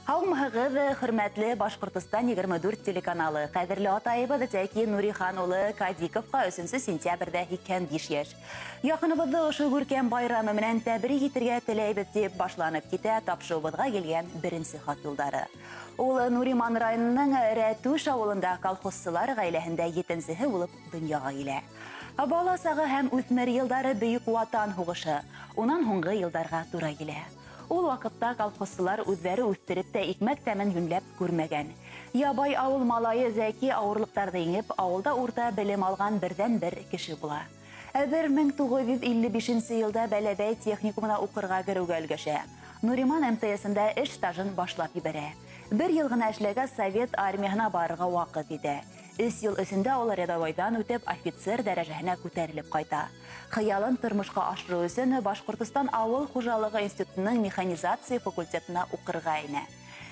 Һаумыһығыҙ, хөрмәтле Башҡортостан 24 телеканалы. Ҡәҙерле атайыбыҙ Тәки Нурихан улы Кадиковҡа 3 сентябрҙә 85 йәш. Яҡыныбыҙҙы ошо күркәм байрамы менән тәбрик итергә теләйбеҙ дип башланып китә тапшырыуыбыҙға килгән беренсе хат юлдары. Ул Нуриман районының Рәтүш ауылында колхозсылар ғаиләһендә 7-нсеһе булып донъяға килә. Бала сағы һәм үҫмер йылдары бөйөк ватан һуғышы, унан һуңғы йылдарға тура килә. Ул вакытта колхозсылар үҙҙәре үҫтереп тә икмәк тәмен йүнләп күрмәгән. Ябай ауыл малайы Зәки ауырлыҡтарҙы еңеп, ауылда урта белем алған берҙән-бер кеше була. 1955 йылда Бәләбәй техникумына уҡырға кереүгә өлгәшә. Нуриман МТС-ында эш стажын башлап ебәрә. 1 йыл ғына эшләгәс, Совет армияһына барырға ваҡыт итә. 3 йыл эсендә ул рядовойдан үтеп офицер дәрәжәһенә күтәрелеп ҡайта. Хыялын тормошҡа ашырыу өсөн Башҡортостан ауыл хужалығы институтының механизация факультетына уҡырға инә.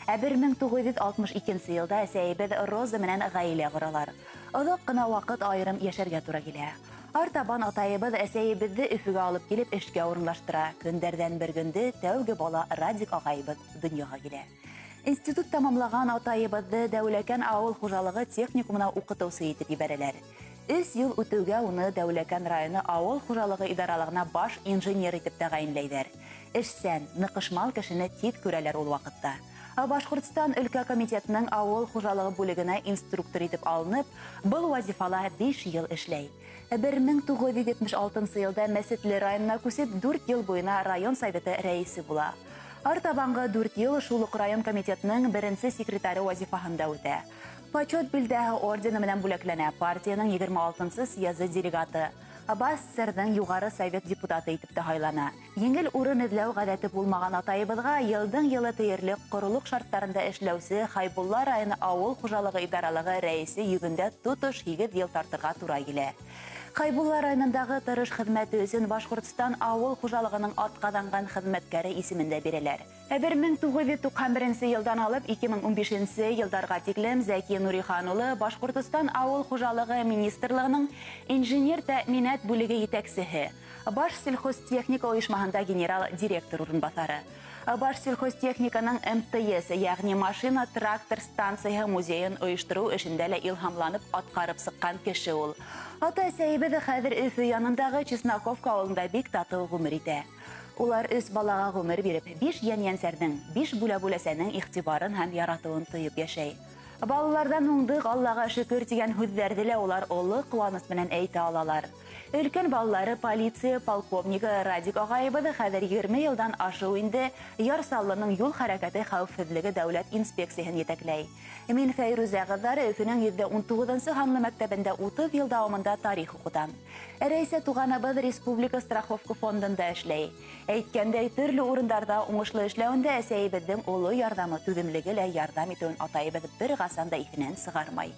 1962 йылда әсәйебеҙ Роза менән ғаилә ҡоралар. Оҙаҡ ҡына ваҡыт айырым йәшәргә тура килә. Артабан атайыбыҙ әсәйебеҙҙе Өфөгә алып килеп эшкә урынлаштыра. Көндәрҙән бер көндө тәүге бала Радик ағайыбыҙ донъяға килә. Институт тамамлаған атайыбыҙҙы Дәүләкән ауыл хужалығы техникумына уҡытыусы итеп ебәрәләр. 3 йыл үтеүгә уны Дәүләкән районы ауыл хужалығы идаралығына баш инженер итеп тәғәйенләйҙәр. Эшсән, ныҡышмал кешене тиҙ күрәләр ул ваҡытта. Башҡортостан өлкә комитетының ауыл хужалығы бүлегенә инструктор итеп алынып, был вазифала 5 йыл эшләй. 1976 йылда Мәсетле районына күсеп 4 йыл буйына район советы рәйесе була. Артабанғы 4 йыл Шулыҡ район комитетының беренсе секретары вазифаһында үтә. Почет билдәһе ордены менән бүләкләнә, партияның 26-нсы съезы делегаты. СССР-ның юғары совет депутаты итеп тә һайлана. Еңел урын эҙләү ғәҙәте булмаған атайыбыҙға йылдың-йылы тиерлек ҡоролоҡ шарттарында эшләүсе Хайбулла районы ауыл хужалығы идаралығы рәйесе йөгөндә тотош 8 йыл тартырға тура килә. Хайбулла районындағы тырыш хеҙмәте өсөн Башҡортостан ауыл хужалығының атҡаҙанған хеҙмәткәре исемендә бирәләр. 1991 йылдан алып 2015 йылдарға тиклем Зәки Нурихан улы Башҡортостан ауыл хужалығы министрлығының инженер тәьминат бүлеге етәксеһе, Баш сельхозтехника ойошмаһында генерал директор урынбаҫары. Баш сельхозтехниканың МТС, яғни машина трактор станцияһы музейын ойоштороу эшендә лә илһамланып атҡарып сыҡҡан кеше ул. Ата-әсәйебеҙ хәҙер Өфө янындағы Чесноковка ауылында бик татыу ғүмер итә. Улар 3 балаға ғүмер биреп, 5 йән-йәнсәрҙең, 5 бүлә-бүләсәнең иғтибарын һәм яратыуын тойоп йәшәй. Балалардан уңдыҡ, Аллаға шөкөр тигән һүҙҙәрҙе лә улар оло ҡыуаныс менән әйтә алалар. Өлкән балалары полиция полковнигы Радик ағайыбыҙ хәҙер 20 йылдан ашыу инде Ярсаллының юл хәрәкәте хәүефһеҙлеге дәүләт инспекцияһын етәкләй. Мин Фәйрүзә ҡыҙҙары Өфөнөң 119-нсы һанлы мәктәбендә 30 йыл дауамында тарих уҡытам. Рәйсә туғаныбыҙ Республика страховка фондында эшләй. Әйткәндәй, төрлө урындарда уңышлы эшләүендә әсәйебеҙҙең оло ярҙамы, түҙемлеге лә ярҙам итеүен атайыбыҙ бер ҡасан да иҫенән сығармай.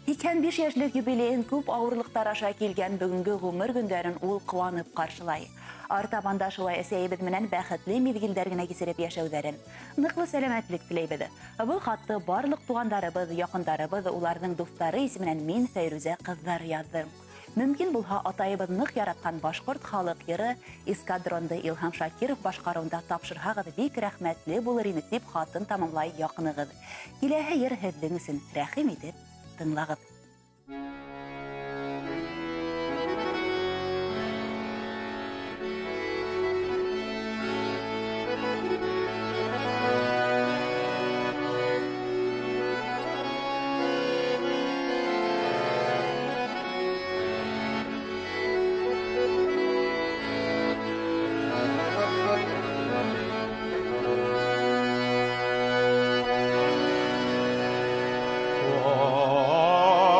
85 йәшлек юбилейын күп ауырлыҡтар аша килгән бөгөнгө ғүмер көндәрен ул ҡыуанып ҡаршылай. Артабанда шулай әсәйебеҙ менән бәхетле миҙгелдәр генә кисереп йәшәүҙәрен. Ныҡлы сәләмәтлек теләйбеҙ. Был хатты барлыҡ туғандарыбыҙ, яҡындарыбыҙ, уларҙың дуҫтары исеменән мин Фәйрүзә ҡыҙҙар яҙҙым. Мөмкин булһа, атайыбыҙ ныҡ яратҡан башҡорт халыҡ йыры эскадронды Илһам Шакиров башҡарыуында тапшырһағыҙ, бик рәхмәтле булыр инек дип хатын тамамлай яҡынығыҙ. Киләһе йыр һеҙҙең өсөн рәхим итеп тыңлағыҙ. Oh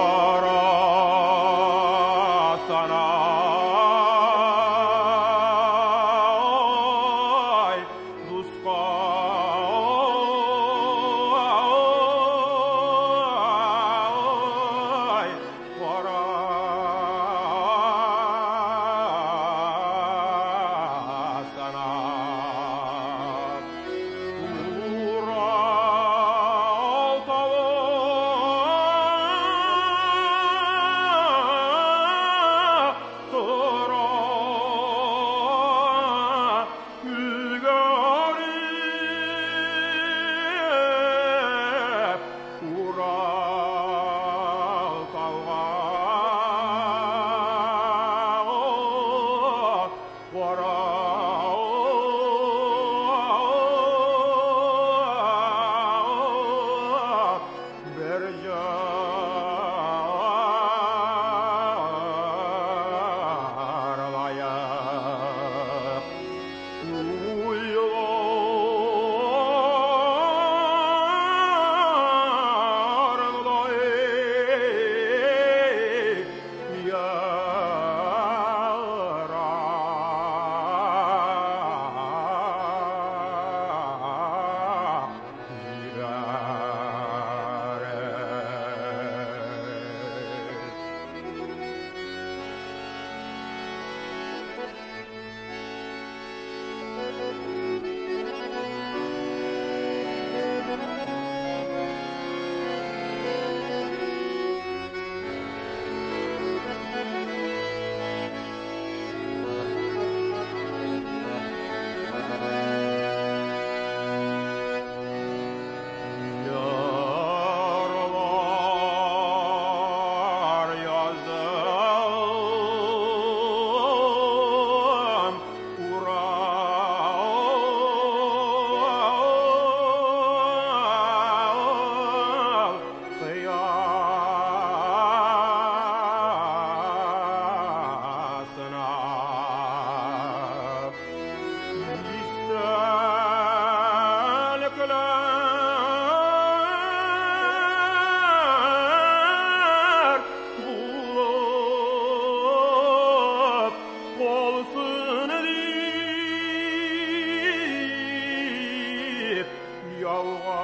жауға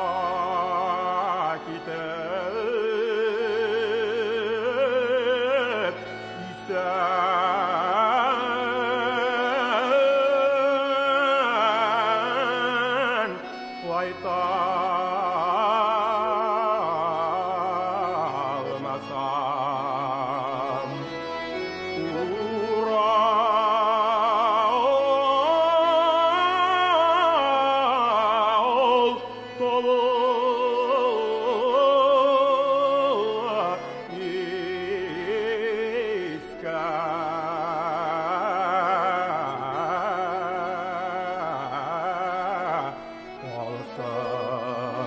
кетіп исән қайта алмасам Урал толы еске алсам